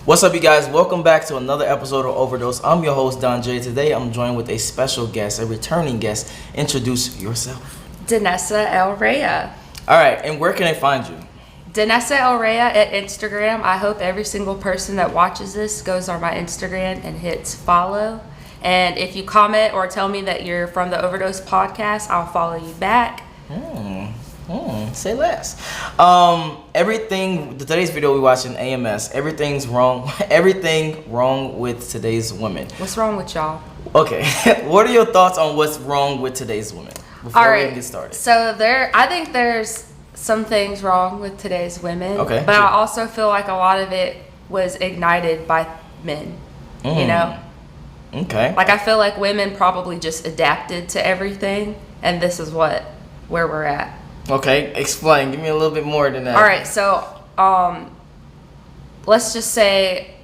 What's up, you guys? Welcome back to another episode of Overdose. I'm your host, DonJaye. Today, I'm joined with a special guest, a returning guest. Introduce yourself. Danessa El Rhea. All right, and where can I find you? Danessa El Rhea at Instagram. I hope every single person that watches this goes on my Instagram and hits follow. And if you comment or tell me that you're from the Overdose podcast, I'll follow you back. Say less. Today's video we watching AMS. Everything wrong with today's women. What's wrong with y'all? Okay, what are your thoughts on what's wrong with today's women before we even get started? So I think there's some things wrong with today's women. Okay. But I also feel like a lot of it was ignited by men. You know? Okay. Like I feel like women probably just adapted to everything, and this is where we're at. Okay, explain. Give me a little bit more than that. All right, so let's just say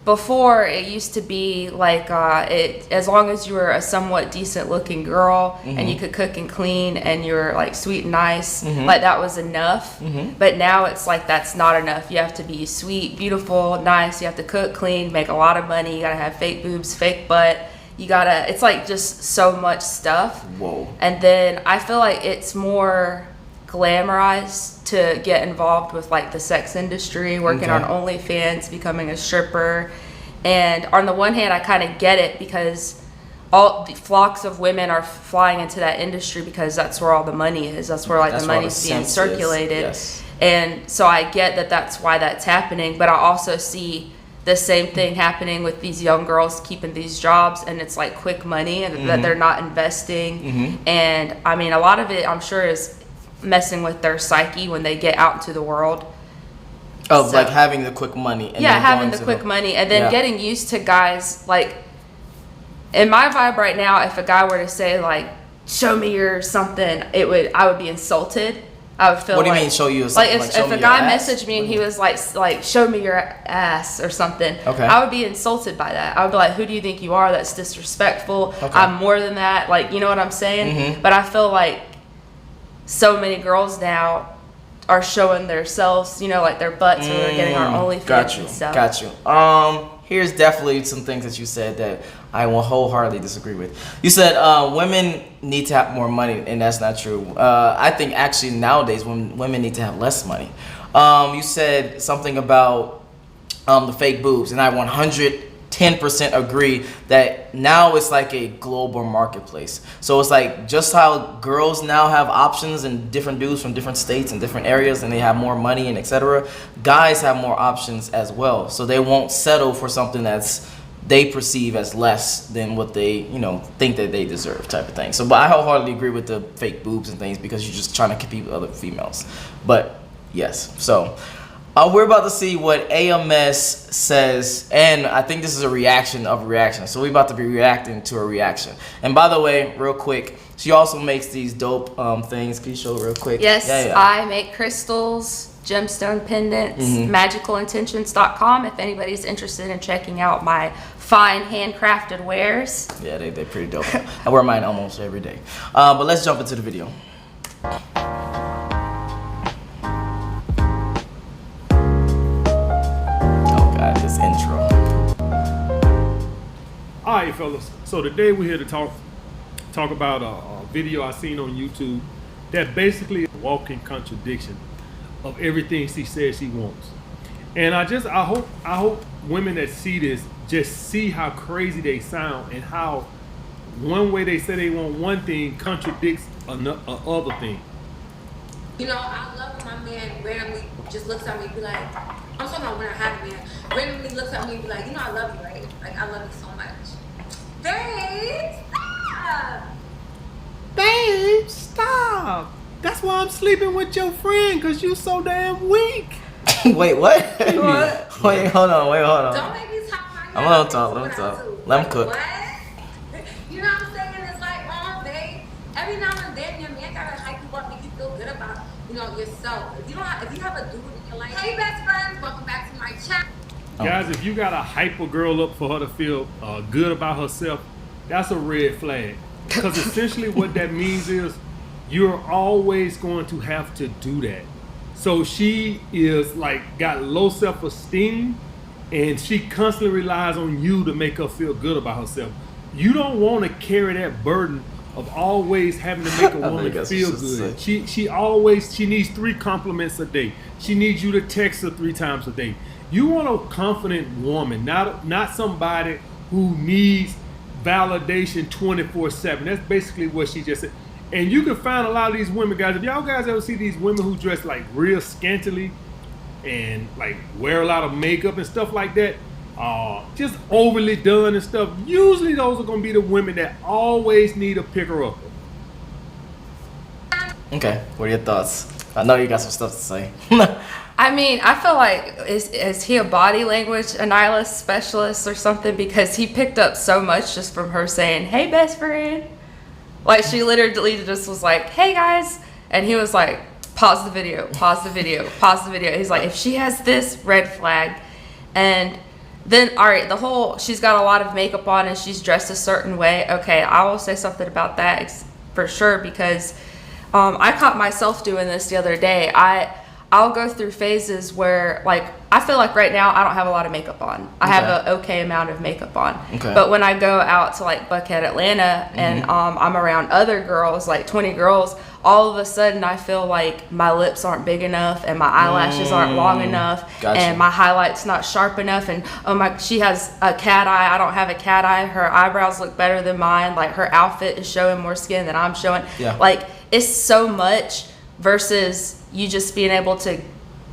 before it used to be like as long as you were a somewhat decent looking girl and you could cook and clean and you were like sweet and nice, like that was enough. But now it's like that's not enough. You have to be sweet, beautiful, nice. You have to cook, clean, make a lot of money. You gotta have fake boobs, fake butt. It's like just so much stuff. Whoa. And then I feel like it's more glamorized to get involved with like the sex industry, working on OnlyFans, becoming a stripper. And on the one hand, I kind of get it because all the flocks of women are flying into that industry because that's where all the money is. That's where the money's being circulated. Yes. And so I get that that's why that's happening. But I also see the same thing happening with these young girls keeping these jobs, and it's like quick money and that they're not investing. And I mean, a lot of it I'm sure is messing with their psyche when they get out into the world. Oh, so, like having the quick money. And having the quick money and then getting used to guys. Like, in my vibe right now, if a guy were to say like, show me your something, I would be insulted. I would feel what do you mean show you something? Like if a guy messaged me and he was like show me your ass or something, I would be insulted by that. I would be like, who do you think you are? That's disrespectful. I'm more than that. Like, you know what I'm saying? But I feel like so many girls now are showing themselves, like their butts, or they're getting our OnlyFans and stuff. Got you. Here's definitely some things that you said that I will wholeheartedly disagree with. You said women need to have more money, and that's not true. I think actually nowadays women need to have less money. You said something about the fake boobs, and I 110% agree that now it's like a global marketplace. So it's like just how girls now have options and different dudes from different states and different areas, and they have more money and etc. Guys have more options as well. So they won't settle for something they perceive as less than what they, think that they deserve, type of thing. So, but I wholeheartedly agree with the fake boobs and things because you're just trying to compete with other females. But yes, so we're about to see what AMS says, and I think this is a reaction of a reaction. So we're about to be reacting to a reaction. And by the way, real quick, she also makes these dope things. Can you show real quick? Yes, I make crystals, gemstone pendants, magicalintentions.com if anybody's interested in checking out my fine handcrafted wares. Yeah, they're pretty dope. I wear mine almost every day. But let's jump into the video. This intro. Alright, fellas, so today we're here to talk about a video I seen on YouTube that basically is a walking contradiction of everything she says she wants. And I hope women that see this just see how crazy they sound and how one way they say they want one thing contradicts another thing. I love when my man randomly just looks at me and be like, I'm talking about when I have a man, randomly looks at me and be like, I love you, right? Like, I love you so much. Babe, stop! Babe, stop! That's why I'm sleeping with your friend, because you so damn weak. Wait, what? What? Wait, hold on. Don't make me talk my I'm gonna talk, let me talk. Let him cook. What? You know what I'm saying? It's like, oh, babe, every now and then your man gotta hype you up, make you feel good about, yourself. If you have a dude in your life, hey, best friends, welcome back to my chat. Guys, if you gotta hype a girl up for her to feel good about herself, that's a red flag. Because essentially what that means is you're always going to have to do that. So she is like got low self-esteem and she constantly relies on you to make her feel good about herself. You don't want to carry that burden of always having to make a woman feel good. She needs 3 compliments a day. She needs you to text her 3 times a day. You want a confident woman, not somebody who needs validation 24/7. That's basically what she just said. And you can find a lot of these women, guys. If y'all guys ever see these women who dress like real scantily and like wear a lot of makeup and stuff like that, just overly done and stuff, usually those are going to be the women that always need a picker-upper. Okay, what are your thoughts? I know you got some stuff to say. I mean, I feel like, is he a body language annihilist specialist or something? Because he picked up so much just from her saying, hey, best friend. Like, she literally just was like, hey, guys. And he was like, pause the video, pause the video, pause the video. He's like, if she has this, red flag. And then, all right, she's got a lot of makeup on and she's dressed a certain way. Okay, I will say something about that for sure, because I caught myself doing this the other day. I'll go through phases where, like, I feel like right now I don't have a lot of makeup on. I have an okay amount of makeup on. Okay. But when I go out to, like, Buckhead, Atlanta, and I'm around other girls, like 20 girls, all of a sudden I feel like my lips aren't big enough and my eyelashes aren't long enough. Gotcha. And my highlight's not sharp enough. And, she has a cat eye. I don't have a cat eye. Her eyebrows look better than mine. Like, her outfit is showing more skin than I'm showing. Yeah. Like, it's so much versus you just being able to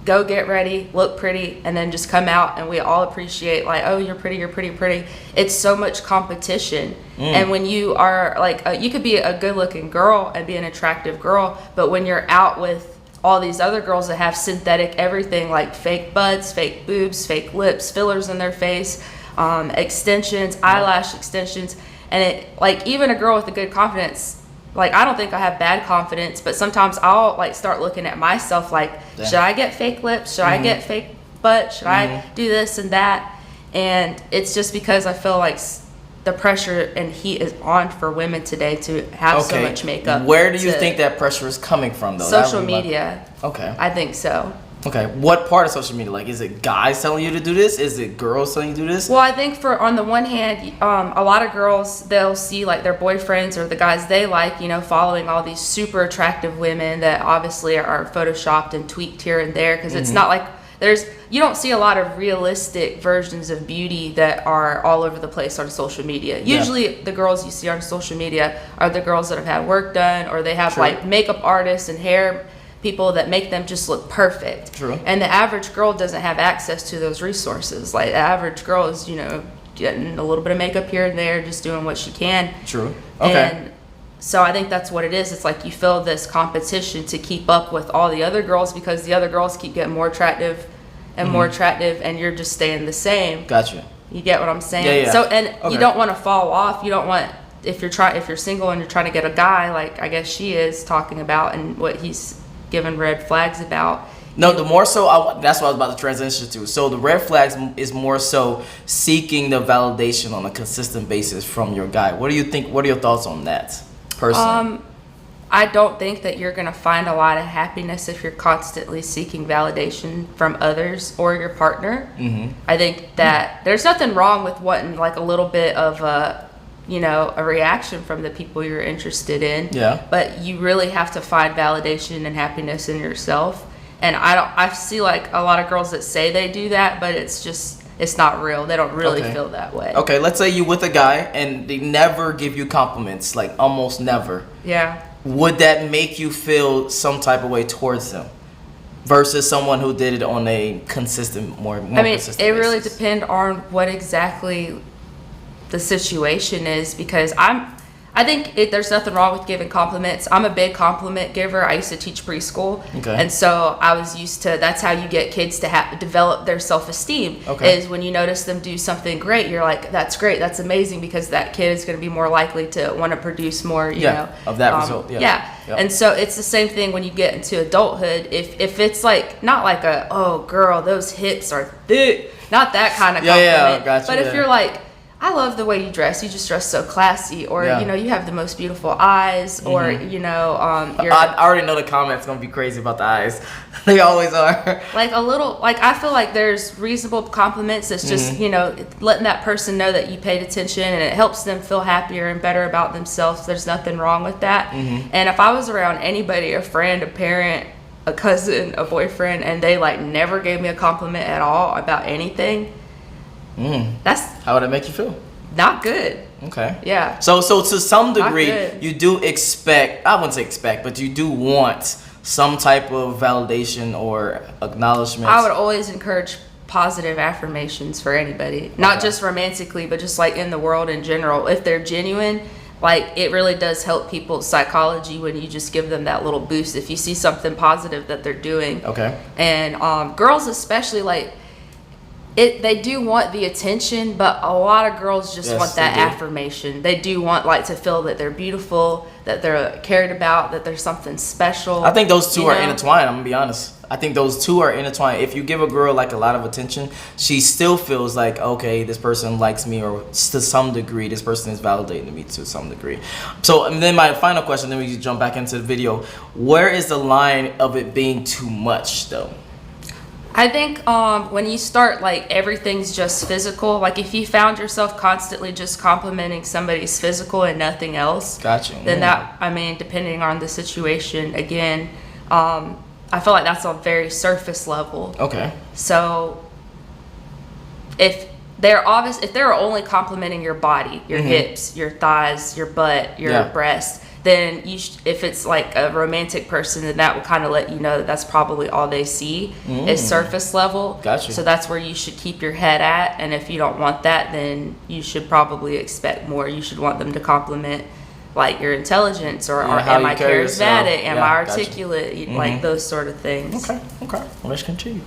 go get ready, look pretty, and then just come out and we all appreciate, like, oh, you're pretty, you're pretty, pretty. It's so much competition. And when you are like, you could be a good looking girl and be an attractive girl, but when you're out with all these other girls that have synthetic everything, like fake butts, fake boobs, fake lips, fillers in their face, extensions, eyelash extensions, and it, like, even a girl with a good confidence, like, I don't think I have bad confidence, but sometimes I'll, like, start looking at myself like, should I get fake lips? Should I get fake butt? Should I do this and that? And it's just because I feel like the pressure and heat is on for women today to have so much makeup. Where do you think that pressure is coming from, though? Social media. Okay. I think so. Okay, what part of social media? Like, is it guys telling you to do this? Is it girls telling you to do this? Well, I think on the one hand, a lot of girls, they'll see, like, their boyfriends or the guys they like, following all these super attractive women that obviously are photoshopped and tweaked here and there, because it's not like you don't see a lot of realistic versions of beauty that are all over the place on social media. Usually the girls you see on social media are the girls that have had work done, or they have like makeup artists and hair people that make them just look perfect. True. And the average girl doesn't have access to those resources. Like, the average girl is, getting a little bit of makeup here and there, just doing what she can. True. Okay. And so I think that's what it is. It's like you feel this competition to keep up with all the other girls because the other girls keep getting more attractive and more attractive, and you're just staying the same. Gotcha. You get what I'm saying? Yeah, yeah. So, and you don't want to fall off. You don't want, if you're single and you're trying to get a guy, like I guess she is talking about, and what he's given red flags about. No, the more so, that's what I was about to transition to. So the red flags is more so seeking the validation on a consistent basis from your guy. What do you think? What are your thoughts on that, personally? I don't think that you're going to find a lot of happiness if you're constantly seeking validation from others or your partner. I think that there's nothing wrong with wanting, like, a little bit of a reaction from the people you're interested in. Yeah. But you really have to find validation and happiness in yourself. And I see, like, a lot of girls that say they do that, but it's not real. They don't really feel that way. Okay, let's say you with a guy and they never give you compliments, like almost never. Yeah. Would that make you feel some type of way towards them versus someone who did it on a consistent, more consistent it really depends on what exactly the situation is, because I think there's nothing wrong with giving compliments. I'm a big compliment giver. I used to teach preschool, and so I was used to, that's how you get kids to develop their self-esteem, is when you notice them do something great, you're like, that's great, that's amazing, because that kid is going to be more likely to want to produce more, you know. Of that result. Yeah. Yep. And so it's the same thing when you get into adulthood. If it's like, not like oh girl, those hips are thick, not that kind of compliment, but if you're like, I love the way you dress. You just dress so classy, or Yeah. you know, you have the most beautiful eyes, or you know, you're I already know the comments gonna be crazy about the eyes. They always are. like a little, like I feel like there's reasonable compliments that's just you know, letting that person know that you paid attention, and it helps them feel happier and better about themselves. There's nothing wrong with that. And if I was around anybody, a friend, a parent, a cousin, a boyfriend, and they like never gave me a compliment at all about anything, that's How would it make you feel? not good. Okay. Yeah. So to some Not degree, good. you do expect, I wouldn't say expect, but you do want some type of validation or acknowledgement. I would always encourage positive affirmations for anybody, not Okay. just romantically, but just like in the world in general. If they're genuine, like it really does help people's psychology when you just give them that little boost. If you see something positive that they're doing. Okay. And girls especially, like they do want the attention, but a lot of girls just Yes, want that they do. affirmation. They do want like to feel that they're beautiful, that they're cared about, that there's something special. I think those two you are know? intertwined. I'm gonna be honest. I think those two are intertwined. If you give a girl like a lot of attention, she still feels like, okay, this person likes me, or to some degree, this person is validating me to some degree. So, and then my final question, then we can jump back into the video. Where is the line of it being too much, though? I think when you start like everything's just physical, like if you found yourself constantly just complimenting somebody's physical and nothing else, Gotcha. then that, I mean, depending on the situation, again, I feel like that's a very surface level. Okay. So if they're only complimenting your body, your hips, your thighs, your butt, your Yeah. breasts, then if it's like a romantic person, then that will kind of let you know that that's probably all they see is surface level. Gotcha. So that's where you should keep your head at. And if you don't want that, then you should probably expect more. You should want them to compliment like your intelligence, or Yeah, how am you I carry yourself. charismatic? Am Yeah, I gotcha. articulate? Like those sort of things. Okay. Okay. Well, let's continue.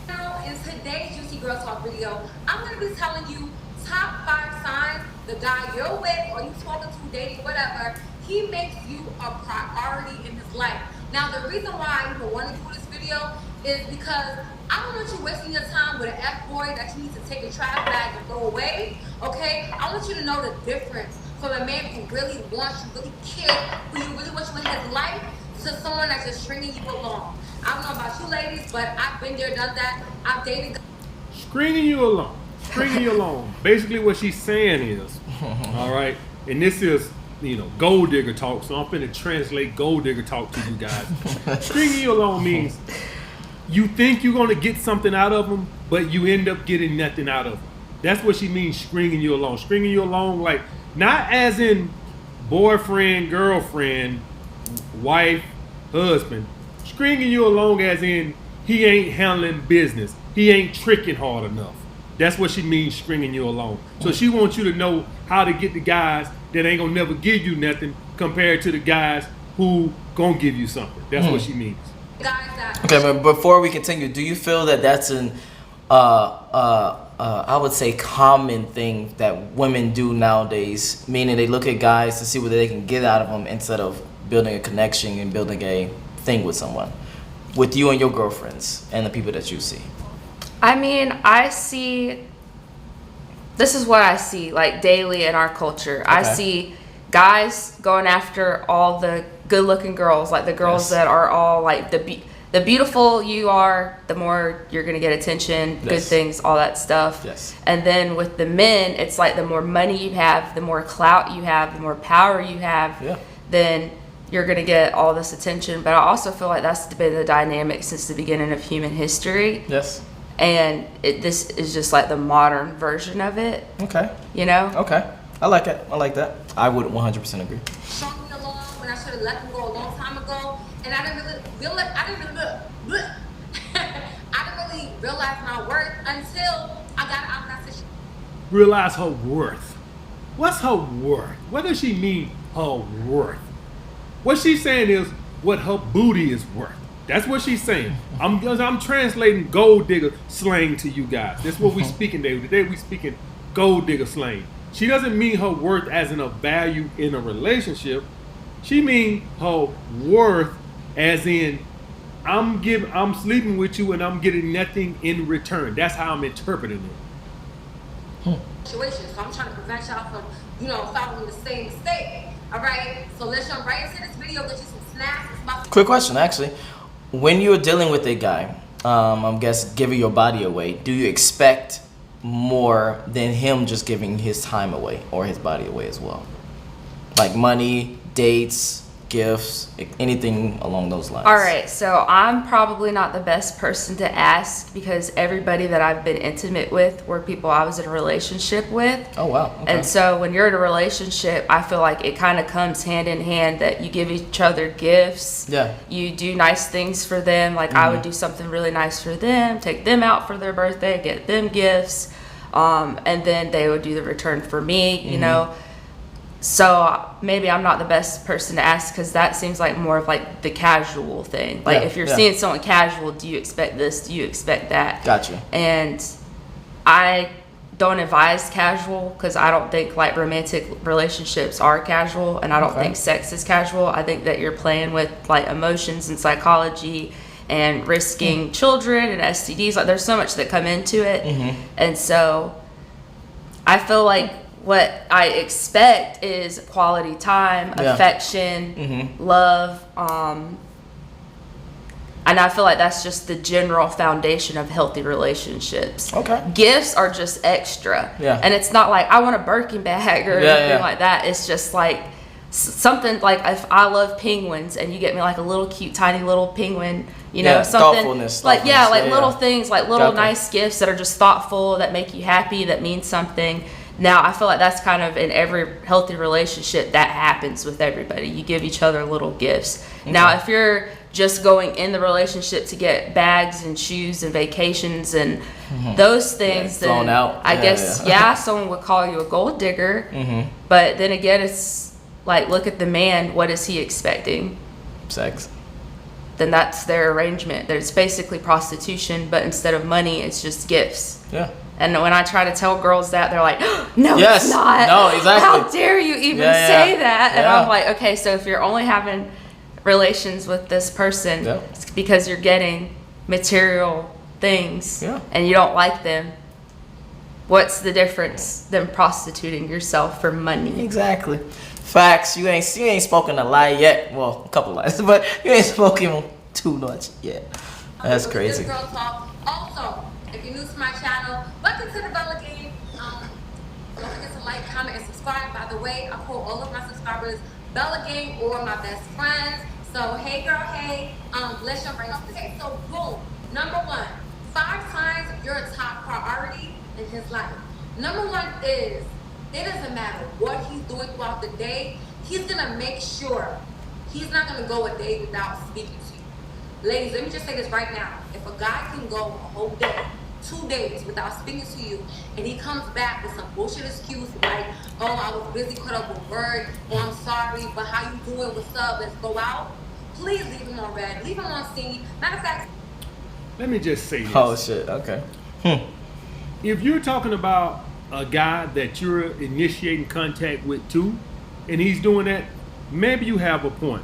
Now, in today's Juicy Girl Talk video, I'm going to be telling you top 5 signs the guy you're with or you talking to, dating, whatever, he makes you a priority in his life. Now, the reason why I even want to do this video is because I don't want you wasting your time with an F-boy that you need to take a trash bag and throw away, okay? I want you to know the difference from a man who really wants you, really cares, who you really want you in his life, to someone that's just stringing you along. I don't know about you ladies, but I've been there, done that. I've dated. Stringing you along. Stringing you along. Basically what she's saying is, all right, and this is, you know, gold digger talk, so I'm finna translate gold digger talk to you guys. Stringing you along means you think you're gonna get something out of them, but you end up getting nothing out of them. That's what she means, stringing you along. Stringing you along, like, not as in boyfriend, girlfriend, wife, husband. Stringing you along as in he ain't handling business. He ain't tricking hard enough. That's what she means, stringing you along. So she wants you to know how to get the guys that ain't gonna never give you nothing compared to the guys who gonna give you something. That's what she means. Guys that Okay, but before we continue, do you feel that that's an I would say common thing that women do nowadays, meaning they look at guys to see what they can get out of them instead of building a connection and building a thing with someone, with you and your girlfriends and the people that you see? I mean, this is what I see like daily in our culture. I Okay. see guys going after all the good looking girls, like the girls Yes. that are all like the beautiful you are, the more you're gonna get attention, good Yes. things, all that stuff. Yes. And then with the men, it's like the more money you have, the more clout you have, the more power you have, Yeah. then you're gonna get all this attention. But I also feel like that's been the dynamic since the beginning of human history. Yes. And this is just like the modern version of it, Okay. you know? Okay. I like it. I like that. I would 100% agree. strung me along when I should have let him go a long time ago, and I didn't really realize my worth until I got out of that situation. Realize her worth. What's her worth? What does she mean, her worth? What she's saying is what her booty is worth. That's what she's saying. I'm translating gold digger slang to you guys. That's what we speaking today. Today we speaking gold digger slang. She doesn't mean her worth as in a value in a relationship. She mean her worth as in I'm sleeping with you and I'm getting nothing in return. That's how I'm interpreting it. situation. So I'm trying to prevent y'all from, following the same mistake. All right. So let's jump right into this video. Get you some snaps. It's about Quick question, actually. When you're dealing with a guy, I'm guessing giving your body away, do you expect more than him just giving his time away or his body away as well? Like money, dates, gifts, anything along those lines. All right, so I'm probably not the best person to ask because everybody that I've been intimate with were people I was in a relationship with. Oh, wow. Okay. And so when you're in a relationship, I feel like it kind of comes hand in hand that you give each other gifts. Yeah. You do nice things for them. Like I would do something really nice for them, take them out for their birthday, get them gifts, and then they would do the return for me, you know. So maybe I'm not the best person to ask because that seems like more of like the casual thing. Like if you're seeing someone casual, do you expect this? Do you expect that? Gotcha. And I don't advise casual because I don't think like romantic relationships are casual, and I don't think sex is casual. I think that you're playing with like emotions and psychology and risking children and STDs. Like there's so much that come into it. And so I feel like what I expect is quality time, affection, love, and I feel like that's just the general foundation of healthy relationships. Okay. Gifts are just extra. Yeah. And it's not like I want a Birkin bag or anything like that. It's just like something like if I love penguins and you get me like a little cute tiny little penguin, you know, something thoughtfulness, like little things, like little nice gifts that are just thoughtful, that make you happy, that mean something. Now, I feel like that's kind of in every healthy relationship that happens with everybody. You give each other little gifts. Okay. Now, if you're just going in the relationship to get bags and shoes and vacations and those things, then I guess, someone would call you a gold digger. But then again, it's like, look at the man. What is he expecting? Sex. Then that's their arrangement. There's basically prostitution, but instead of money, it's just gifts. Yeah. And when I try to tell girls that, they're like, no, it's not. No, exactly. How dare you even say that? And I'm like, okay, so if you're only having relations with this person, it's because you're getting material things and you don't like them. What's the difference than prostituting yourself for money? Exactly. Facts. You ain't spoken a lie yet. Well, a couple lies, but you ain't spoken too much yet. That's crazy. Girl talk. Also, if you're new to my channel, welcome to the Bella Game. Don't forget to like, comment, and subscribe. By the way, I call all of my subscribers Bella Gang or my best friends. So hey girl, hey. Let's jump right off. Okay, so boom. Number one, 5 times you're a top priority in his life. Number one is, it doesn't matter what he's doing throughout the day, he's gonna make sure he's not gonna go a day without speaking to you. Ladies, let me just say this right now. If a guy can go a whole day, 2 days without speaking to you, and he comes back with some bullshit excuse like, oh, I was busy caught up with work, oh, I'm sorry, but how you doing, what's up, let's go out, please leave him on red, leave him on scene. Matter of fact, let me just say this. Oh shit, okay. If you're talking about a guy that you're initiating contact with too, and he's doing that, maybe you have a point.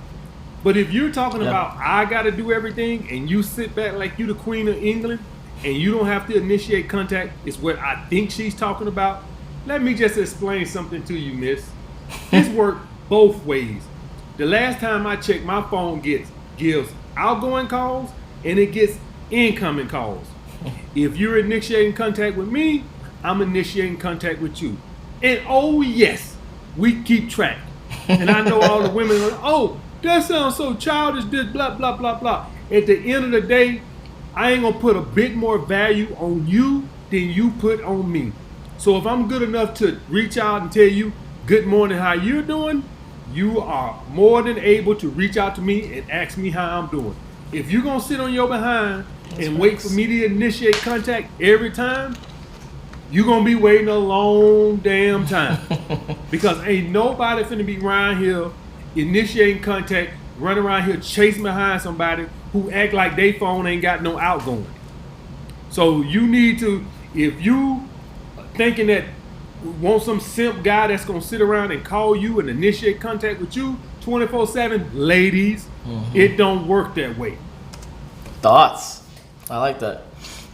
But if you're talking about I gotta do everything and you sit back like you the Queen of England and you don't have to initiate contact, is what I think she's talking about. Let me just explain something to you, miss. This works both ways. The last time I checked, my phone gives outgoing calls and it gets incoming calls. If you're initiating contact with me, I'm initiating contact with you. And oh yes, we keep track. And I know all the women are like, oh, that sounds so childish, this blah, blah, blah, blah. At the end of the day, I ain't gonna put a bit more value on you than you put on me. So if I'm good enough to reach out and tell you, good morning, how you're doing, you are more than able to reach out to me and ask me how I'm doing. If you're gonna sit on your behind and wait for me to initiate contact every time, you're gonna be waiting a long damn time. Because ain't nobody finna be around here initiating contact, running around here chasing behind somebody who act like they phone ain't got no outgoing. So you need to, if you thinking that want some simp guy that's gonna sit around and call you and initiate contact with you 24/7, ladies, it don't work that way. Thoughts? I like that.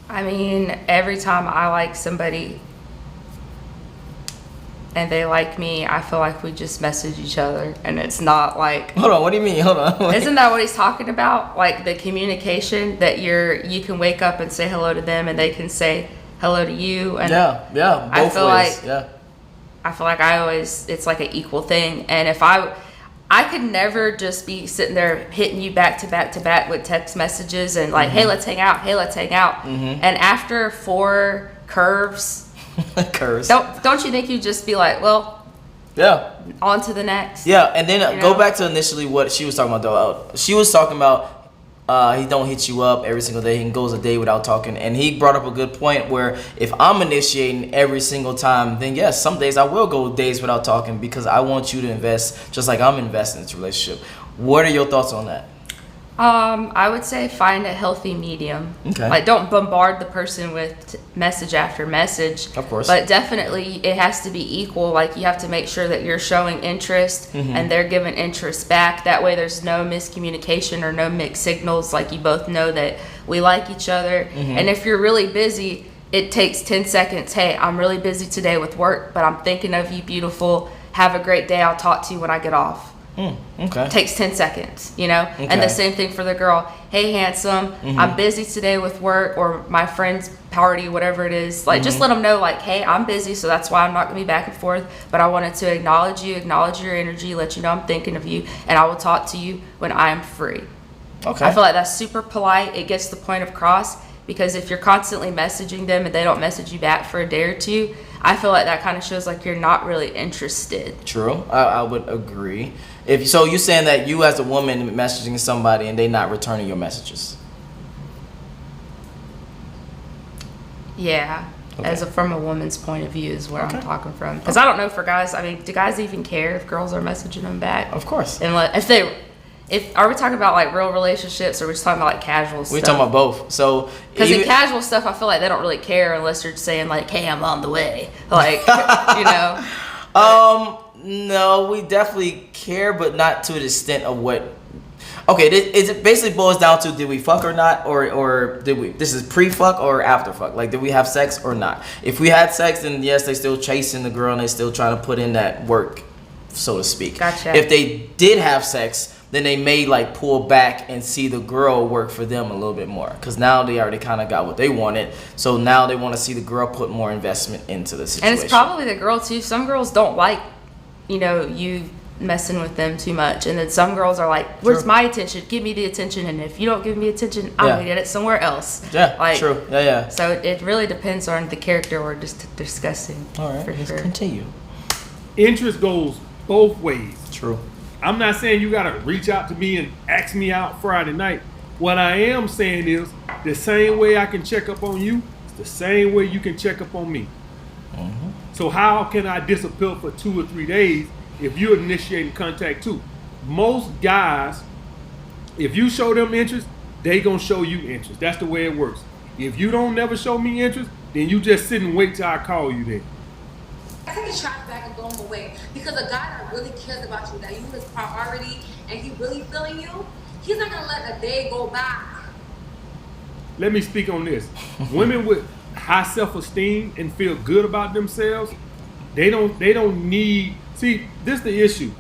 I mean, every time I like somebody, and they like me, I feel like we just message each other, and it's not like. Hold on, what do you mean? Hold on. Isn't that what he's talking about? Like the communication that you can wake up and say hello to them, and they can say hello to you. And yeah, I both feel ways. like it's like an equal thing. And if I could never just be sitting there hitting you back to back to back with text messages and like, hey, let's hang out. Hey, let's hang out. And after 4 curves. Don't you think you'd just be like, well, yeah, on to the next? Yeah, and then go back to initially what she was talking about though. She was talking about he don't hit you up every single day. He goes a day without talking, and he brought up a good point where if I'm initiating every single time, then yes, some days I will go days without talking because I want you to invest just like I'm investing in this relationship. What are your thoughts on that? I would say find a healthy medium. Okay. Like don't bombard the person with message after message. Of course. But definitely it has to be equal. Like you have to make sure that you're showing interest and they're giving interest back. That way there's no miscommunication or no mixed signals. Like you both know that we like each other. And if you're really busy, it takes 10 seconds. Hey, I'm really busy today with work, but I'm thinking of you, beautiful. Have a great day. I'll talk to you when I get off. Okay. Takes 10 seconds, you know? Okay. And the same thing for the girl. Hey, handsome, I'm busy today with work or my friend's party, whatever it is. Like, just let them know, like, hey, I'm busy, so that's why I'm not going to be back and forth. But I wanted to acknowledge you, acknowledge your energy, let you know I'm thinking of you, and I will talk to you when I am free. Okay. I feel like that's super polite. It gets the point across because if you're constantly messaging them and they don't message you back for a day or two, I feel like that kind of shows like you're not really interested. True. I would agree. If so, you're saying that you as a woman messaging somebody and they not returning your messages. Yeah. Okay. From a woman's point of view is where I'm talking from. Because I don't know for guys. I mean, do guys even care if girls are messaging them back? Of course. And are we talking about like real relationships or are we just talking about like casual stuff? We're talking about both. So because in casual stuff, I feel like they don't really care unless you're saying like, "Hey, I'm on the way." Like, you know. No, we definitely care, but not to the extent of what. Okay, it basically boils down to did we fuck or not, or did we? This is pre-fuck or after fuck. Like, did we have sex or not? If we had sex, then yes, they still chasing the girl and they still trying to put in that work, so to speak. Gotcha. If they did have sex, then they may like pull back and see the girl work for them a little bit more, because now they already kind of got what they wanted. So now they want to see the girl put more investment into the situation. And it's probably the girl too. Some girls don't like, you messing with them too much, and then some girls are like, where's my attention? Give me the attention, and if you don't give me attention, I'm gonna get it somewhere else. Yeah, like, true. Yeah. So it really depends on the character we're just discussing. All right, let's continue. Interest goes both ways. True. I'm not saying you gotta reach out to me and ask me out Friday night. What I am saying is the same way I can check up on you, it's the same way you can check up on me. So how can I disappear for 2 or 3 days if you're initiating contact too? Most guys, if you show them interest, they gonna show you interest. That's the way it works. If you don't never show me interest, then you just sit and wait till I call you then. I take a shot back and throw him away, because a guy that really cares about you, that you his priority, and he really feeling you, he's not gonna let a day go by. Let me speak on this. Women with high self-esteem and feel good about themselves, they don't need. See, this the issue.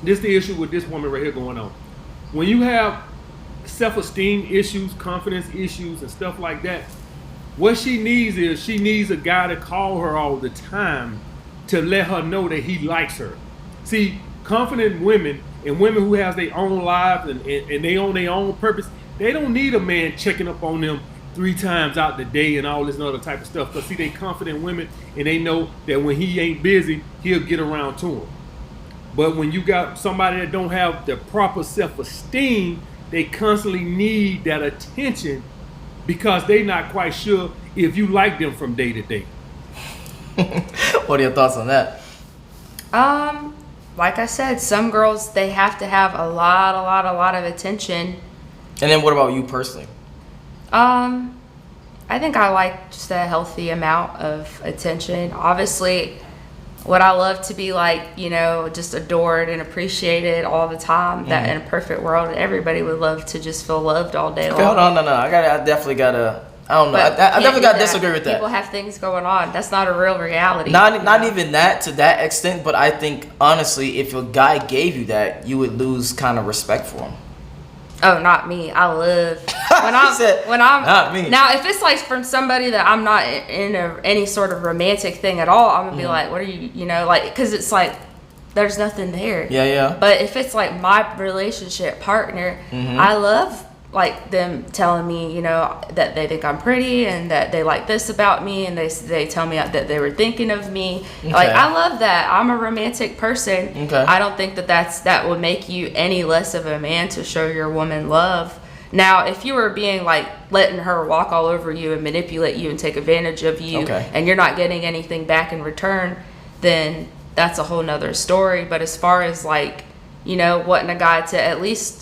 This the issue with this woman right here going on. When you have self-esteem issues, confidence issues, and stuff like that, what she needs a guy to call her all the time to let her know that he likes her. See, confident women and women who have their own lives and they own their own purpose, they don't need a man checking up on them 3 times out the day and all this other type of stuff. Because see, they confident women and they know that when he ain't busy, he'll get around to them. But when you got somebody that don't have the proper self-esteem, they constantly need that attention because they not quite sure if you like them from day to day. What are your thoughts on that? Like I said, some girls, they have to have a lot of attention. And then what about you personally? I think I like just a healthy amount of attention. Obviously, would I love to be like, just adored and appreciated all the time? That in a perfect world, everybody would love to just feel loved all day long. Okay, hold on, no. I definitely gotta I don't know. But I definitely can't gotta do disagree with that. People have things going on. That's not a real reality. Not even that to that extent, but I think honestly, if a guy gave you that, you would lose kind of respect for him. Oh, not me. I love when I'm not me. Now, if it's like from somebody that I'm not in any sort of romantic thing at all, I'm gonna be like, what are you, like, because it's like there's nothing there. Yeah. But if it's like my relationship partner, I love like them telling me, that they think I'm pretty and that they like this about me, and they tell me that they were thinking of me. Okay. Like, I love that. I'm a romantic person. Okay. I don't think that would make you any less of a man to show your woman love. Now, if you were being like letting her walk all over you and manipulate you and take advantage of you, and you're not getting anything back in return, then that's a whole nother story. But as far as like, wanting a guy to at least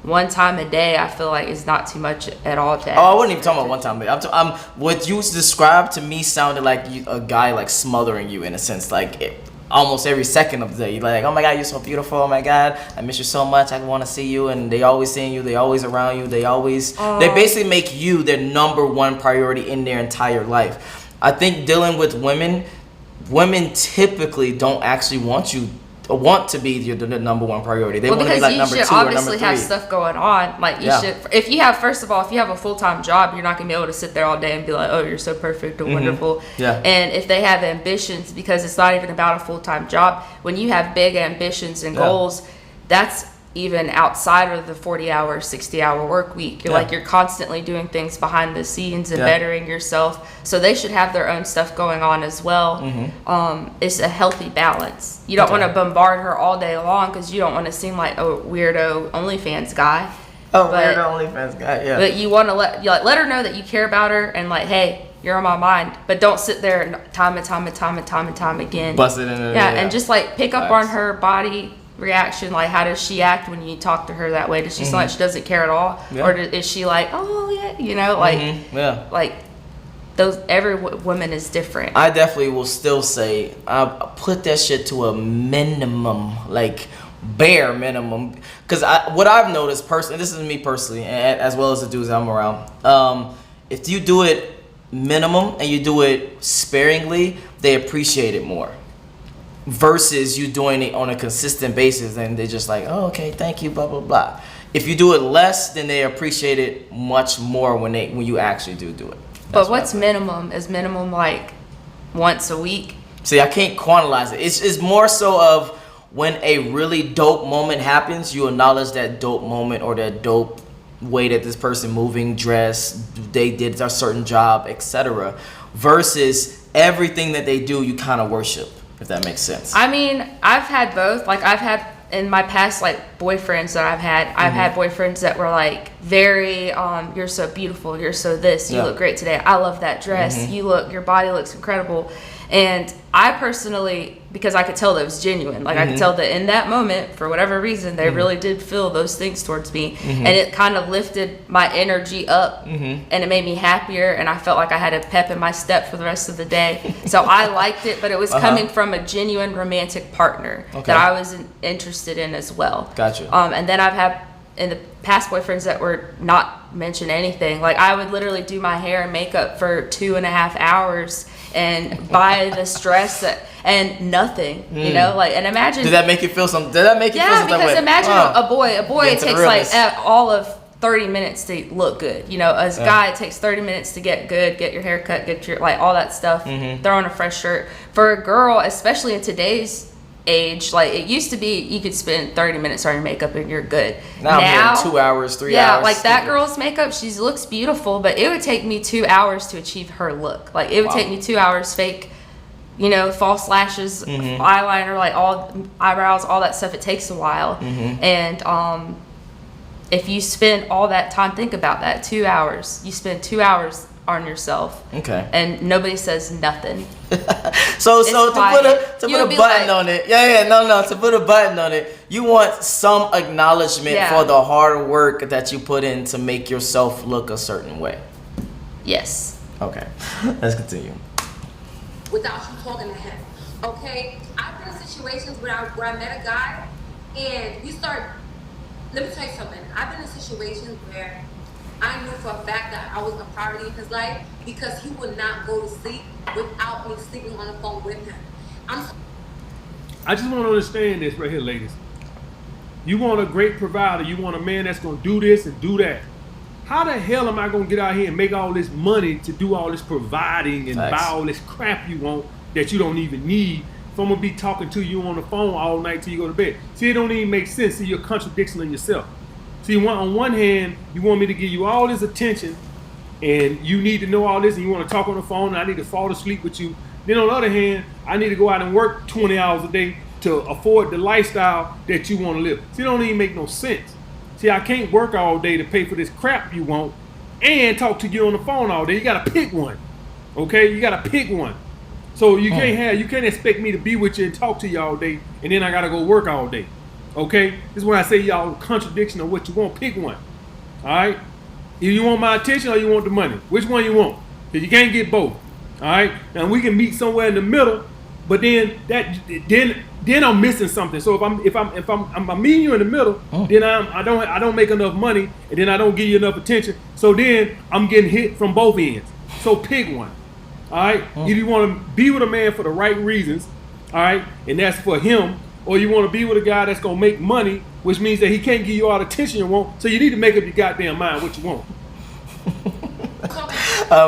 one time a day, I feel like is not too much at all to ask. Oh, I wasn't even talking about one time a day. What you described to me sounded like a guy like smothering you in a sense, like almost every second of the day. You're like, oh my God, you're so beautiful. Oh my God, I miss you so much. I want to see you. And they always seeing you. They always around you. They basically make you their number one priority in their entire life. I think dealing with women typically don't actually want to be the number one priority. They want to be like number 2 or number 3. You should obviously have stuff going on. Like you should, if you have a full-time job, you're not gonna be able to sit there all day and be like, oh, you're so perfect and wonderful. Yeah. And if they have ambitions, because it's not even about a full-time job, when you have big ambitions and goals, that's even outside of the 40-hour, 60-hour work week. You're constantly doing things behind the scenes and bettering yourself. So they should have their own stuff going on as well. It's a healthy balance. You don't want to bombard her all day long because you don't want to seem like a weirdo OnlyFans guy. Weirdo OnlyFans guy, yeah. But you want to let her know that you care about her and like, hey, you're on my mind. But don't sit there and time again. Bust it in there. Yeah, and just like pick up on her body reaction. Like, how does she act when you talk to her that way? Does she sound like she doesn't care at all? Or is she like, oh yeah, like those, every woman is different. I definitely will still say I put that shit to a minimum, like bare minimum, because what I've noticed personally, this is me personally, and as well as the dudes I'm around, if you do it minimum and you do it sparingly, they appreciate it more. Versus you doing it on a consistent basis and they're just like, oh, okay, thank you, blah, blah, blah. If you do it less, then they appreciate it much more when you actually do it. But what's minimum? Is minimum like once a week? See, I can't quantize it. It's more so of when a really dope moment happens, you acknowledge that dope moment or that dope way that this person moving, dressed, they did a certain job, etc. Versus everything that they do, you kind of worship. If that makes sense. I mean, I've had both. Like, I've had in my past, like, boyfriends that I've had boyfriends that were like very you're so beautiful, you're so this, you look great today, I love that dress, your body looks incredible. And I personally, because I could tell that it was genuine, like I could tell that in that moment, for whatever reason, they really did feel those things towards me. And it kind of lifted my energy up and it made me happier, and I felt like I had a pep in my step for the rest of the day. So I liked it, but it was coming from a genuine romantic partner that I was interested in as well. Gotcha. And then I've had in the past boyfriends that were not mention anything. Like, I would literally do my hair and makeup for 2.5 hours and buy this dress and nothing, and imagine. Did that make you feel something? Did that make you feel something? Yeah, because imagine a boy it takes like all of 30 minutes to look good. As a guy, it takes 30 minutes to get good, get your hair cut, get your, like, all that stuff, throw on a fresh shirt. For a girl, especially in today's age, like, it used to be you could spend 30 minutes on your makeup and you're good. Now I'm here 2 hours, 3 hours. Yeah, like that girl's makeup, she looks beautiful, but it would take me 2 hours to achieve her look. Like, it would take me 2 hours fake, false lashes, eyeliner, like all eyebrows, all that stuff. It takes a while. And if you spend all that time, think about that, 2 hours. You spend 2 hours on yourself. Okay. And nobody says nothing. So to put a button on it. To put a button on it, you want some acknowledgement for the hard work that you put in to make yourself look a certain way. Yes. Okay. Let's continue. Without you talking to him. Okay? I've been in situations where I met a guy and let me tell you something. I've been in situations where I knew for a fact that I was a priority in his life because he would not go to sleep without me sleeping on the phone with him. I just want to understand this right here, ladies. You want a great provider. You want a man that's going to do this and do that. How the hell am I going to get out here and make all this money to do all this providing and buy all this crap you want that you don't even need? If I'm going to be talking to you on the phone all night till you go to bed. See, it don't even make sense. See, you're a contradiction in yourself. See, on one hand, you want me to give you all this attention and you need to know all this and you want to talk on the phone and I need to fall asleep with you. Then on the other hand, I need to go out and work 20 hours a day to afford the lifestyle that you want to live. See, it don't even make no sense. See, I can't work all day to pay for this crap you want and talk to you on the phone all day. You got to pick one, okay? You got to pick one. So you can't expect me to be with you and talk to you all day and then I got to go work all day, okay? This is when I say y'all contradiction of what you want. Pick one, all right? Either you want my attention or you want the money. Which one you want? Because you can't get both, all right? Now we can meet somewhere in the middle, but then I'm missing something. So if I'm meeting you in the middle, then I don't make enough money, and then I don't give you enough attention. So then I'm getting hit from both ends. So pick one. All right. Either you want to be with a man for the right reasons, all right, and that's for him, or you want to be with a guy that's gonna make money, which means that he can't give you all the attention you want. So you need to make up your goddamn mind what you want.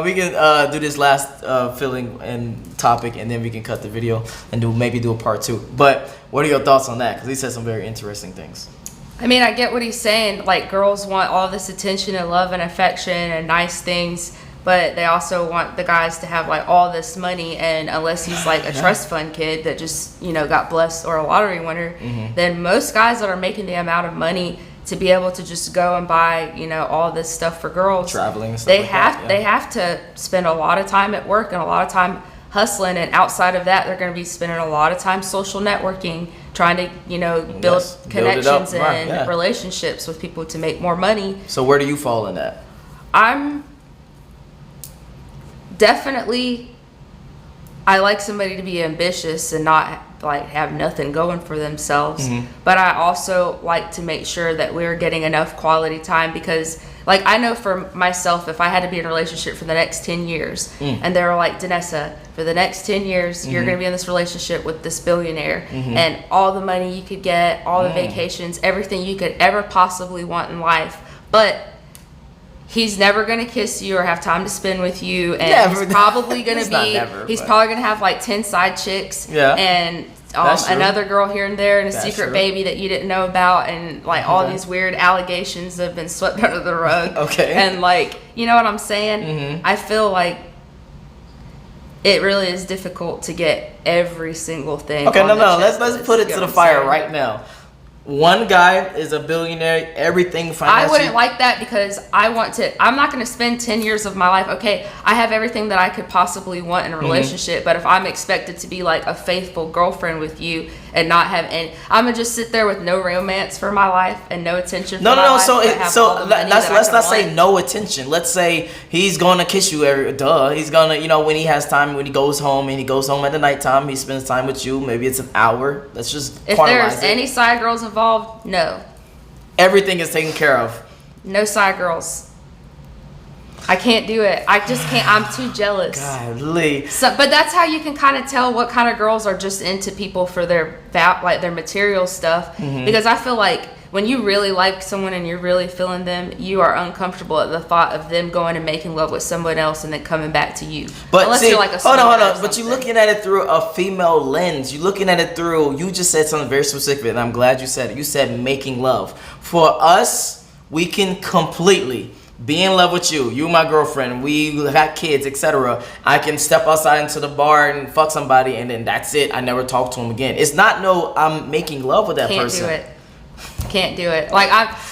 We can do this last filling and topic, and then we can cut the video and maybe do a part 2. But what are your thoughts on that? Because he said some very interesting things. I mean, I get what he's saying. Like, girls want all this attention and love and affection and nice things, but they also want the guys to have like all this money. And unless he's like a trust fund kid that just, you know, got blessed, or a lottery winner, then most guys that are making the amount of money to be able to just go and buy, you know, all this stuff for girls, traveling and stuff they have to spend a lot of time at work and a lot of time hustling, and outside of that they're going to be spending a lot of time social networking, trying to, you know, build connections and relationships with people to make more money. So where do you fall in that? I'm definitely, I like somebody to be ambitious and not like have nothing going for themselves, but I also like to make sure that we're getting enough quality time, because like I know for myself, if I had to be in a relationship for the next 10 years and they were like, Danessa, for the next 10 years you're going to be in this relationship with this billionaire and all the money you could get, all the vacations, everything you could ever possibly want in life, but he's never going to kiss you or have time to spend with you, and he's probably going to be, he's probably going to have like 10 side chicks and another girl here and there and a secret baby that you didn't know about, and like all these weird allegations that have been swept under the rug. And like, you know what I'm saying? I feel like it really is difficult to get every single thing. Let's put it to the fire right now. One guy is a billionaire, everything financially. I wouldn't like that, because I'm not going to spend 10 years of my life. Okay, I have everything that I could possibly want in a relationship, but if I'm expected to be like a faithful girlfriend with you and not have any, I'm going to just sit there with no romance for my life and no attention for my life. Let's not say no attention. Let's say he's going to kiss you he's going to, you know, when he has time, when he goes home, and he goes home at the nighttime, he spends time with you. Maybe it's an hour. Let's just if there's any side girls involved, no. Everything is taken care of. No side girls. I can't do it. I just can't. I'm too jealous. Golly. So, but that's how you can kind of tell what kind of girls are just into people for their their material stuff. Because I feel like when you really like someone and you're really feeling them, you are uncomfortable at the thought of them going and making love with someone else and then coming back to you. But unless see, you're like a hold on. But you're looking at it through a female lens. You're looking at it through, you just said something very specific, and I'm glad you said it. You said making love. For us, we can completely be in love with you. You my girlfriend. We got kids, etc. I can step outside into the bar and fuck somebody, and then that's it. I never talk to him again. It's not I'm making love with that person. Can't do it. Like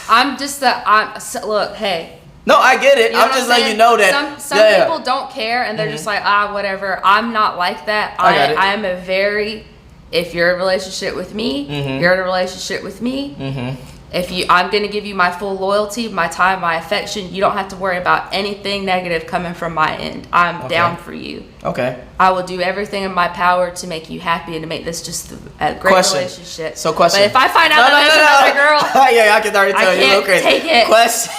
I'm just look, hey. No, I get it. I'm just letting you know that some people don't care, and they're just like, whatever. I'm not like that. I am a very, if you're in a relationship with me, you're in a relationship with me. I'm going to give you my full loyalty, my time, my affection. You don't have to worry about anything negative coming from my end. I'm down for you. Okay. I will do everything in my power to make you happy and to make this just a great relationship. So question. But if I find out that there's another girl, yeah, I can already tell you. I can't take it. Question.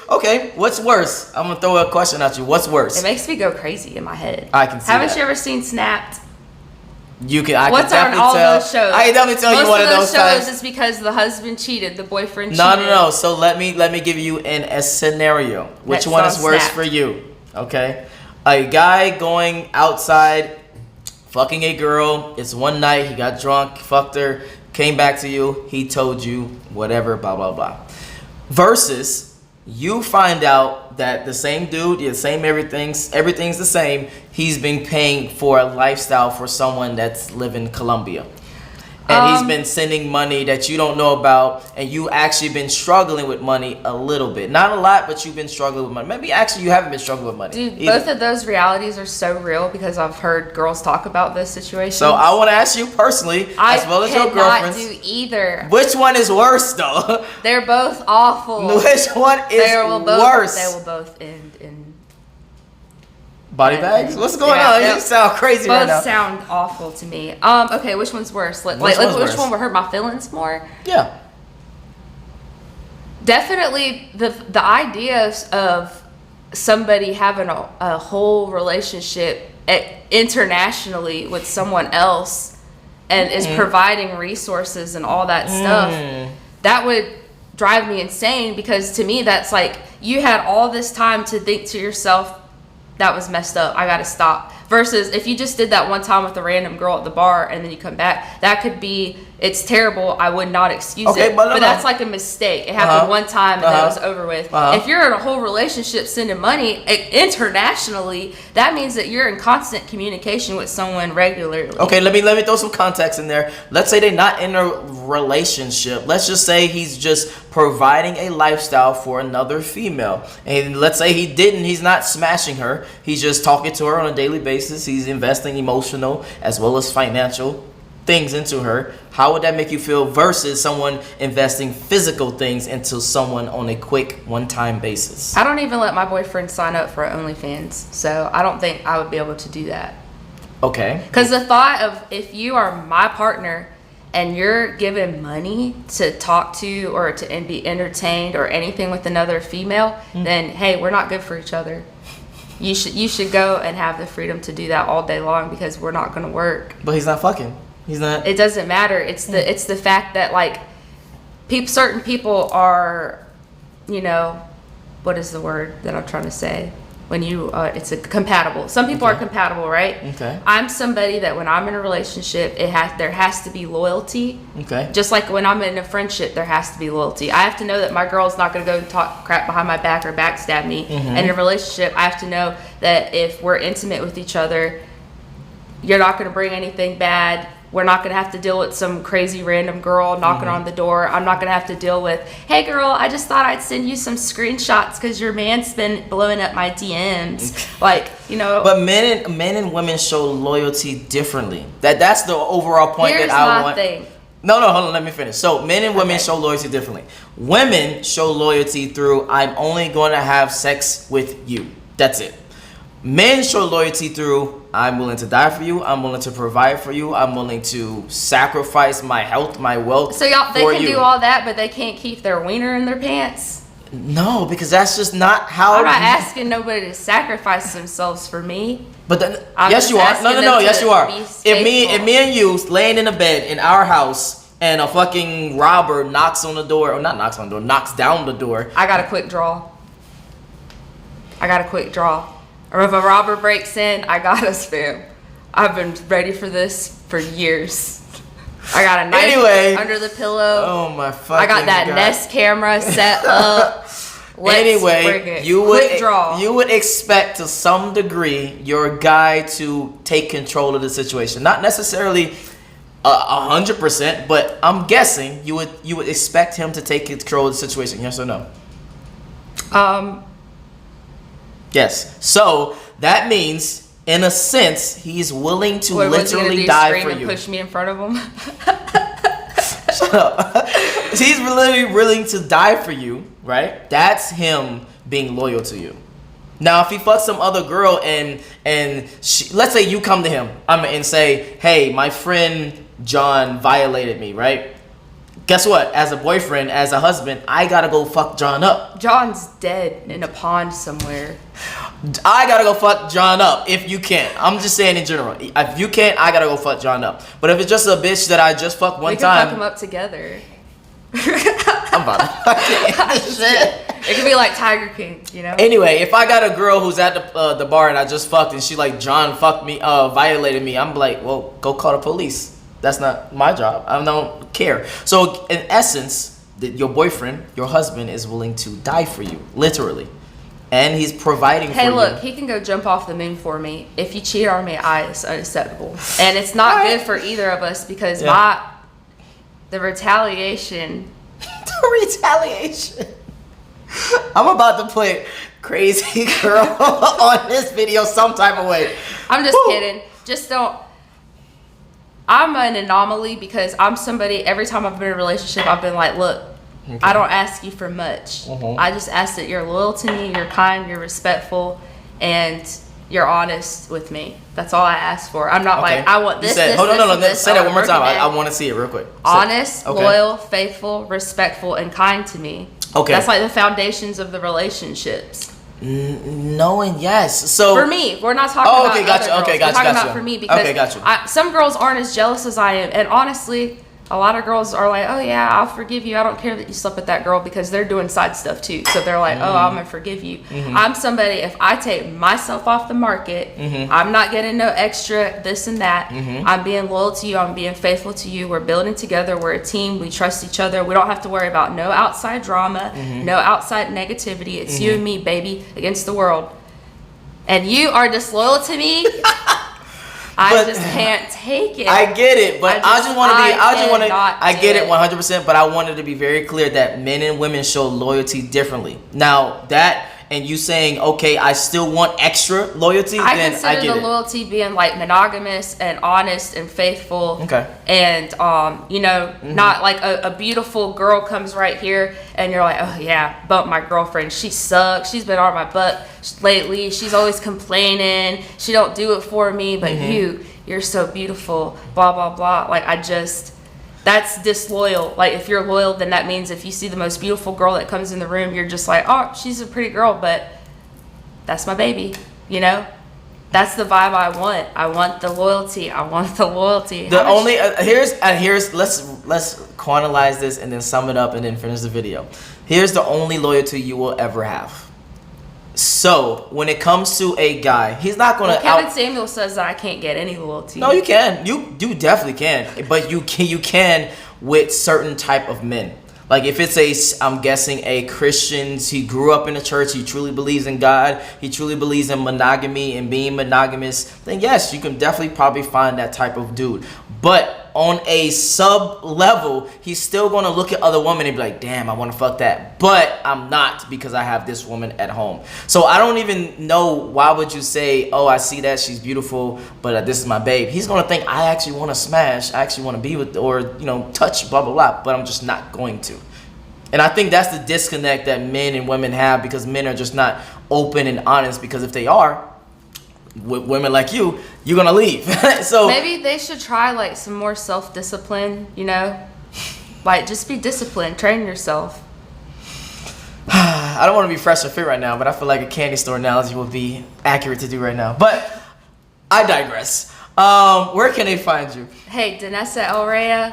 Okay, what's worse? I'm gonna throw a question at you. What's worse? It makes me go crazy in my head. I can see Haven't that. you ever seen Snapped? What's on all those shows? I can definitely tell you one of those shows times. is because the husband cheated, the boyfriend cheated. No. So let me give you a scenario. Which one is worse for you? Okay, a guy going outside, fucking a girl. It's one night. He got drunk, fucked her, came back to you. He told you whatever, blah blah blah. Versus you find out that the same dude, the same everything's the same. He's been paying for a lifestyle for someone that's living in Colombia. And he's been sending money that you don't know about, and you actually been struggling with money a little bit. Not a lot, but you've been struggling with money. Maybe actually you haven't been struggling with money. Dude, both of those realities are so real because I've heard girls talk about this situation. So I want to ask you personally, as well as your girlfriends. I cannot do either. Which one is worse, though? They're both awful. Which one is worse? They will both end in body bags? What's going on? You sound crazy right now. Both sound awful to me. Okay, which one's worse? Which one would hurt my feelings more? Yeah. Definitely the ideas of somebody having a whole relationship internationally with someone else and is providing resources and all that stuff. That would drive me insane because to me that's like you had all this time to think to yourself, that was messed up, I gotta stop. Versus if you just did that one time with a random girl at the bar and then you come back, that could be, it's terrible, I would not excuse it. But that's like a mistake. It happened one time and then it was over with. If you're in a whole relationship sending money internationally, that means that you're in constant communication with someone regularly. Okay, let me throw some context in there. Let's say they're not in a relationship. Let's just say he's just providing a lifestyle for another female. And let's say he's not smashing her. He's just talking to her on a daily basis. He's investing emotional as well as financial things into her. How would that make you feel versus someone investing physical things into someone on a quick one-time basis? I don't even let my boyfriend sign up for OnlyFans, so I don't think I would be able to do that. Okay. Because the thought of if you are my partner and you're given money to talk to or to be entertained or anything with another female, then hey, we're not good for each other. You should go and have the freedom to do that all day long because we're not going to work. But he's not fucking. He's not. It doesn't matter. It's the fact that like certain people are, what is the word that I'm trying to say? When you it's a compatible. Some people are compatible, right? Okay. I'm somebody that when I'm in a relationship, there has to be loyalty. Okay. Just like when I'm in a friendship, there has to be loyalty. I have to know that my girl's not going to go and talk crap behind my back or backstab me. And in a relationship, I have to know that if we're intimate with each other, you're not going to bring anything bad. We're not going to have to deal with some crazy random girl knocking on the door. I'm not going to have to deal with, hey girl, I just thought I'd send you some screenshots because your man's been blowing up my DMs. But men and women show loyalty differently. That's the overall point Here's that I my want. Thing. No, hold on, let me finish. So men and women show loyalty differently. Women show loyalty through, I'm only going to have sex with you. That's it. Men show loyalty through, I'm willing to die for you. I'm willing to provide for you. I'm willing to sacrifice my health, my wealth. So they can do all that, but they can't keep their wiener in their pants? No, because that's just not how. I'm not asking nobody to sacrifice themselves for me. But then, yes, you are. No. Yes, you are. If me and you laying in a bed in our house and a fucking robber knocks down the door, I got a quick draw. Or if a robber breaks in, I got us, fam. I've been ready for this for years. I got a knife under the pillow. Oh my fucking I got that God. Nest camera set up. You would expect to some degree your guy to take control of the situation. Not necessarily 100%, but I'm guessing you would expect him to take control of the situation. Yes or no? Yes. So that means, in a sense, he's willing to literally die for you. Push me in front of him. Shut up. he's literally willing to die for you, right? That's him being loyal to you. Now, if he fucks some other girl and let's say you come to him and say, hey, my friend John violated me, right? Guess what? As a boyfriend, as a husband, I gotta go fuck John up. John's dead in a pond somewhere. I gotta go fuck John up if you can't. I'm just saying in general. If you can't, I gotta go fuck John up. But if it's just a bitch that I just fucked one we can time, fuck him up together. I'm about to shit. It could be like Tiger King, you know? Anyway, if I got a girl who's at the bar and I just fucked and she like, John fucked me, violated me, I'm like, well, go call the police. That's not my job. I don't care. So in essence, your boyfriend, your husband is willing to die for you, literally. And he's providing for you. Hey, look, he can go jump off the moon for me. If you cheat on me, it's unacceptable. And it's not good for either of us because the retaliation. The retaliation. I'm about to put crazy girl on this video some type of way. I'm just kidding. Just don't. I'm an anomaly because I'm somebody, every time I've been in a relationship, I've been like, look, I don't ask you for much. I just ask that you're loyal to me, you're kind, you're respectful, and you're honest with me. That's all I ask for. I'm not like, I want this, hold on, this. Say that one more time. I want to see it real quick. Honest, loyal, faithful, respectful, and kind to me. Okay. That's like the foundations of the relationships. No and yes. So for me, we're not talking about other girls. Okay, we're talking about for me because some girls aren't as jealous as I am, and honestly, a lot of girls are like, oh yeah, I'll forgive you. I don't care that you slept with that girl because they're doing side stuff too. So they're like, oh, I'm gonna forgive you. I'm somebody, if I take myself off the market, I'm not getting no extra this and that. I'm being loyal to you. I'm being faithful to you. We're building together. We're a team. We trust each other. We don't have to worry about no outside drama, no outside negativity. It's you and me, baby, against the world. And you are disloyal to me. I just can't take it. I get it, but I get it 100%, but I wanted to be very clear that men and women show loyalty differently. Now, that and you saying, okay, I still want extra loyalty, I consider the loyalty being like monogamous and honest and faithful. Okay. And, not like a beautiful girl comes right here and you're like, oh yeah, bump my girlfriend. She sucks. She's been on my butt lately. She's always complaining. She don't do it for me, but you're so beautiful, blah, blah, blah. Like that's disloyal. Like if you're loyal, then that means if you see the most beautiful girl that comes in the room, you're just like, oh, she's a pretty girl, but that's my baby, you know? That's the vibe I want. I want the loyalty. Here's let's quantize this and then sum it up and then finish the video. Here's the only loyalty you will ever have. So when it comes to a guy, he's not gonna. Kevin Samuel says that I can't get any loyalty. No, you can. You definitely can. But you can with certain type of men. Like if it's I'm guessing a Christian, he grew up in the church, he truly believes in God, he truly believes in monogamy and being monogamous, then yes, you can definitely probably find that type of dude. But on a sub level, he's still gonna look at other women and be like, damn, I wanna fuck that. But I'm not because I have this woman at home. So I don't even know why would you say, oh, I see that, she's beautiful, but this is my babe. He's gonna think I actually wanna smash, I actually wanna be with, or, touch, blah, blah, blah, but I'm just not going to. And I think that's the disconnect that men and women have because men are just not open and honest because if they are, with women like you, you're gonna leave. So maybe they should try like some more self-discipline, like just be disciplined, train yourself. I don't want to be fresh or fit right now, but I feel like a candy store analogy would be accurate to do right now. But I digress. Where can they find you? Hey, Danessa El Rey,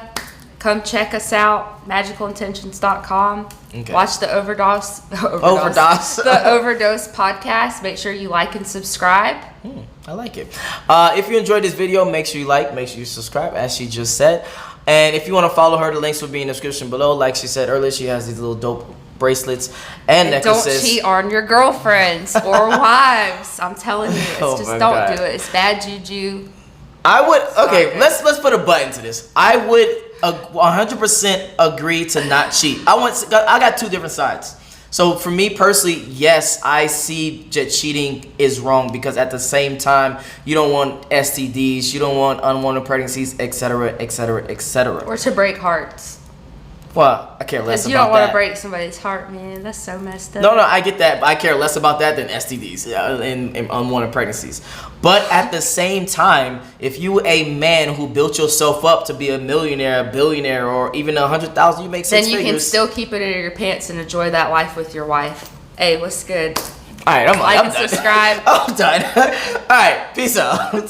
come check us out, magicalintentions.com. Okay. Watch the Overdose the Overdose podcast. Make sure you like and subscribe. I like it. If you enjoyed this video, make sure you like, make sure you subscribe, as she just said. And if you want to follow her, the links will be in the description below. Like she said earlier, she has these little dope bracelets and necklaces. Don't cheat on your girlfriends or wives. I'm telling you, it's don't do it. It's bad juju. I would. Okay, let's put a button to this. I would 100% agree to not cheat. I got two different sides. So for me personally, yes, I see that cheating is wrong because at the same time, you don't want STDs, you don't want unwanted pregnancies, etc., etc., etc. Or to break hearts. Well, I care less Because you about don't want that. to break somebody's heart, man. That's so messed up. No, I get that. But I care less about that than STDs and unwanted pregnancies. But at the same time, if you a man who built yourself up to be a millionaire, a billionaire, or even 100,000, you make Then six you figures. can still keep it in your pants and enjoy that life with your wife. Hey, what's good? All right, I'm Like I'm and done. subscribe. I'm done. All right, peace out. What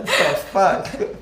the fuck?